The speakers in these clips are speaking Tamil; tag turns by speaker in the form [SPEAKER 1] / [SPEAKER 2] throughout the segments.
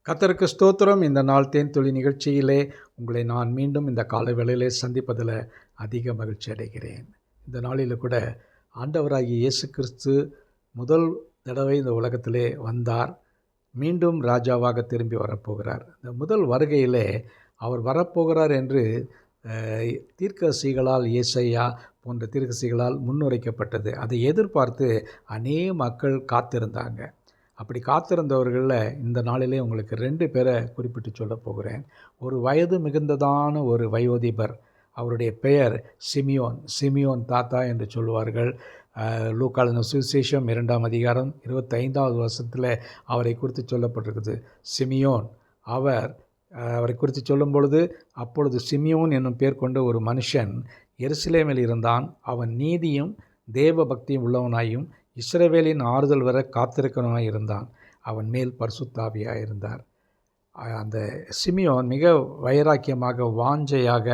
[SPEAKER 1] கர்த்தருக்கு ஸ்தோத்திரம். இந்த நாள் தேன்துளி நிகழ்ச்சியிலே உங்களை நான் மீண்டும் இந்த காலை வேளையிலே சந்திப்பதில் அதிக மகிழ்ச்சி அடைகிறேன். இந்த நாளில் கூட ஆண்டவராகிய இயேசு கிறிஸ்து முதல் தடவை இந்த உலகத்திலே வந்தார். மீண்டும் ராஜாவாக திரும்பி வரப்போகிறார். இந்த முதல் வருகையிலே அவர் வரப்போகிறார் என்று தீர்க்கதரிசிகளால் ஏசாயா போன்ற தீர்க்கதரிசிகளால் முன்னுரைக்கப்பட்டது. அதை எதிர்பார்த்து அநேக மக்கள் காத்திருந்தாங்க. அப்படி காத்திருந்தவர்களில் இந்த நாளிலே உங்களுக்கு 2 பேரை குறிப்பிட்டு சொல்ல போகிறேன். ஒரு வயது மிகுந்ததான ஒரு வயோதிபர், அவருடைய பெயர் சிமியோன் தாத்தா என்று சொல்வார்கள். லூக்கா எழுதின சுவிசேஷம் 2ஆம் அதிகாரம் 25வது வசனத்தில் அவரை குறித்து சொல்லப்பட்டிருக்குது. சிமியோன் அவரை குறித்து சொல்லும் பொழுது, அப்பொழுது சிமியோன் என்னும் பேர் கொண்ட ஒரு மனுஷன் எருசலேமில் இருந்தான். அவன் நீதியும் தேவ பக்தியும் உள்ளவனாயும் இஸ்ரவேலின் ஆறுதல் வர காத்திருக்கிறவனாய் இருந்தான். அவன் மேல் பரிசுத்தாவியாக இருந்தார். அந்த சிமியோன் மிக வைராக்கியமாக வாஞ்சையாக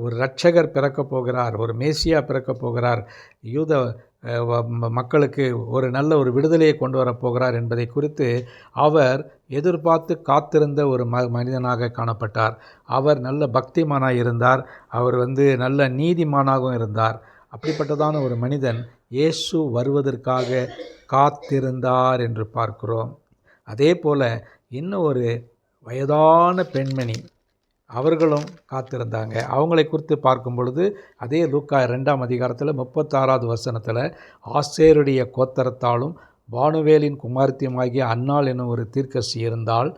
[SPEAKER 1] ஒரு இரட்சகர் பிறக்கப் போகிறார், ஒரு மேசியா பிறக்கப் போகிறார், யூத மக்களுக்கு ஒரு நல்ல ஒரு விடுதலையை கொண்டு வரப்போகிறார் என்பதை குறித்து அவர் எதிர்பார்த்து காத்திருந்த ஒரு மனிதனாக காணப்பட்டார். அவர் நல்ல பக்திமானாக இருந்தார். அவர் நல்ல நீதிமானாகவும் இருந்தார். அப்படிப்பட்டதான ஒரு மனிதன் இயேசு வருவதற்காக காத்திருந்தார் என்று பார்க்கிறோம். அதே போல் இன்னும் ஒரு வயதான பெண்மணி, அவர்களும் காத்திருந்தாங்க. அவங்களை குறித்து பார்க்கும் பொழுது அதே லூக்கா 2ஆம் அதிகாரத்தில் 36வது வசனத்தில், ஆசேருடைய கோத்திரத்தாலும் பானுவேலின் குமாரத்தியுமாகிய அன்னாள் என்னும் ஒரு தீர்க்கதரிசி இருந்தாள்.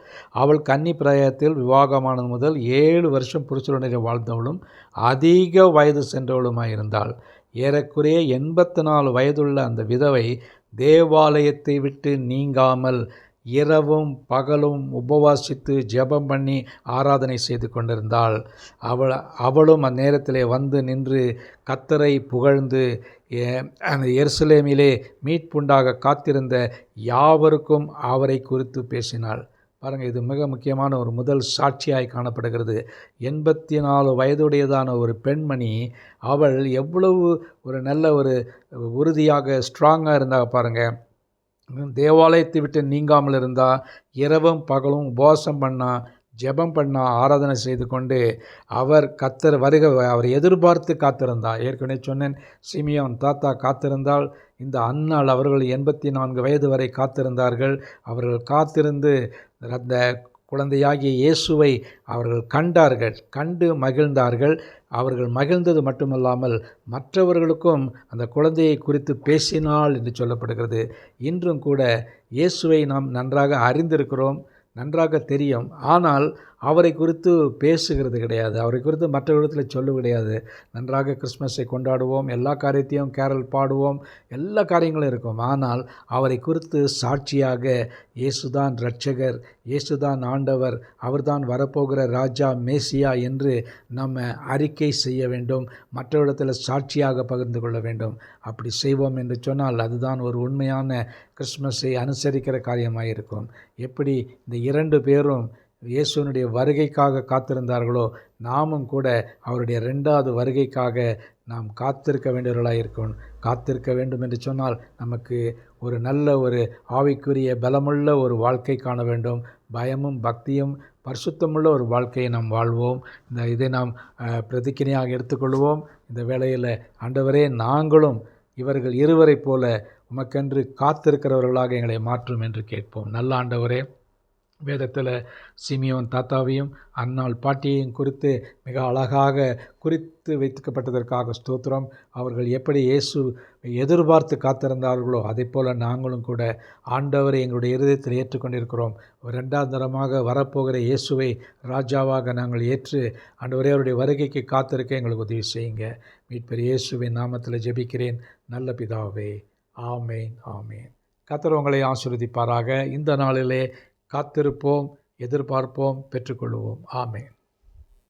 [SPEAKER 1] அவள் கன்னி பிராயத்தில் விவாகமானது முதல் 7 வருஷம் புருஷனுடைய வாழ்ந்தவளும் அதிக வயது சென்றவளுமாய் இருந்தாள். ஏறக்குறைய 84 வயதுள்ள அந்த விதவை தேவாலயத்தை விட்டு நீங்காமல் இரவும் பகலும் உபவாசித்து ஜெபம் பண்ணி ஆராதனை செய்து கொண்டிருந்தாள். அவளும் அந்நேரத்திலே வந்து நின்று கர்த்தரை புகழ்ந்து அந்த எருசலேமிலே மீட்புண்டாக காத்திருந்த யாவருக்கும் அவரை குறித்து பேசினாள். பாருங்கள், இது மிக முக்கியமான ஒரு முதல் சாட்சியாய் காணப்படுகிறது. 84 வயதுடையதான ஒரு பெண்மணி, அவள் எவ்வளவு ஒரு நல்ல ஒரு உறுதியாக ஸ்ட்ராங்காக இருந்தாங்க பாருங்கள். தேவாலயத்தை விட்டு நீங்காமல் இருந்தால், இரவும் பகலும் உபவாசம் பண்ணா, ஜெபம் பண்ணா, ஆராதனை செய்து கொண்டு அவர் கர்த்தர் அவர் எதிர்பார்த்து காத்திருந்தார். ஏற்கனவே சொன்னேன், சிமியோன் தாத்தா காத்திருந்தால், இந்த அன்னாள் அவர்கள் 84 வயது வரை காத்திருந்தார்கள். அவர்கள் காத்திருந்து அந்த குழந்தையாகிய இயேசுவை அவர்கள் கண்டு மகிழ்ந்தார்கள். அவர்கள் மகிழ்ந்தது மட்டுமல்லாமல் மற்றவர்களுக்கும் அந்த குழந்தையை குறித்து பேசினாள் என்று சொல்லப்படுகிறது. இன்றும் கூட இயேசுவை நாம் நன்றாக அறிந்திருக்கிறோம், நன்றாக தெரியும். ஆனால் அவரை குறித்து பேசுகிறது கிடையாது, அவரை குறித்து மற்றவர்களிடத்தில் சொல்ல கிடையாது. நன்றாக கிறிஸ்மஸை கொண்டாடுவோம், எல்லா காரியத்தையும் கேரல் பாடுவோம், எல்லா காரியங்களும் இருக்கும். ஆனால் அவரை குறித்து சாட்சியாக இயேசுதான் இரட்சகர், இயேசுதான் ஆண்டவர், அவர்தான் வரப்போகிற ராஜா மேசியா என்று நம்ம அறிக்கை செய்ய வேண்டும், மற்றவரிடத்தில் சாட்சியாக பகிர்ந்து கொள்ள வேண்டும். அப்படி செய்வோம் என்று சொன்னால் அதுதான் ஒரு உண்மையான கிறிஸ்மஸை அனுசரிக்கிற காரியமாக இருக்கும். எப்படி இந்த 2 பேரும் இயேசுனுடைய வருகைக்காக காத்திருந்தார்களோ, நாமும் கூட அவருடைய 2வது வருகைக்காக நாம் காத்திருக்க வேண்டியவர்களாக இருக்கணும். காத்திருக்க வேண்டும் என்று சொன்னால் நமக்கு ஒரு நல்ல ஒரு ஆவிக்குரிய பலமுள்ள ஒரு வாழ்க்கை காண வேண்டும். பயமும் பக்தியும் பரிசுத்தமுள்ள ஒரு வாழ்க்கையை நாம் வாழ்வோம். இதை நாம் பிரதிக்கினையாக எடுத்துக்கொள்வோம். இந்த வேளையில் ஆண்டவரே, நாங்களும் இவர்கள் இருவரைப் போல உமக்கென்று காத்திருக்கிறவர்களாக எங்களை மாற்றும் என்று கேட்போம். நல்ல ஆண்டவரே, வேதத்தில் சிமியோன் தாத்தாவையும் அன்னாள் பாட்டியையும் குறித்து மிக அழகாக குறித்து வைக்கப்பட்டதற்காக ஸ்தோத்திரம். அவர்கள் எப்படி இயேசு எதிர்பார்த்து காத்திருந்தார்களோ அதை போல் நாங்களும் கூட ஆண்டவரை எங்களுடைய இருதயத்தில் ஏற்றுக்கொண்டிருக்கிறோம். 2ஆம் தரமாக வரப்போகிற இயேசுவை ராஜாவாக நாங்கள் ஏற்று ஆண்டவரே, அவருடைய வருகைக்கு காத்திருக்க எங்களுக்கு உதவி செய்யுங்க. மீட்பர் இயேசுவின் நாமத்தில் ஜெபிக்கிறேன் நல்ல பிதாவே, ஆமேன் ஆமேன். கர்த்தர் உங்களை ஆசீர்வதிப்பாராக. இந்த நாளிலே காத்திருப்போம், எதிர்பார்ப்போம், பெற்றுக்கொள்வோம். ஆமேன்.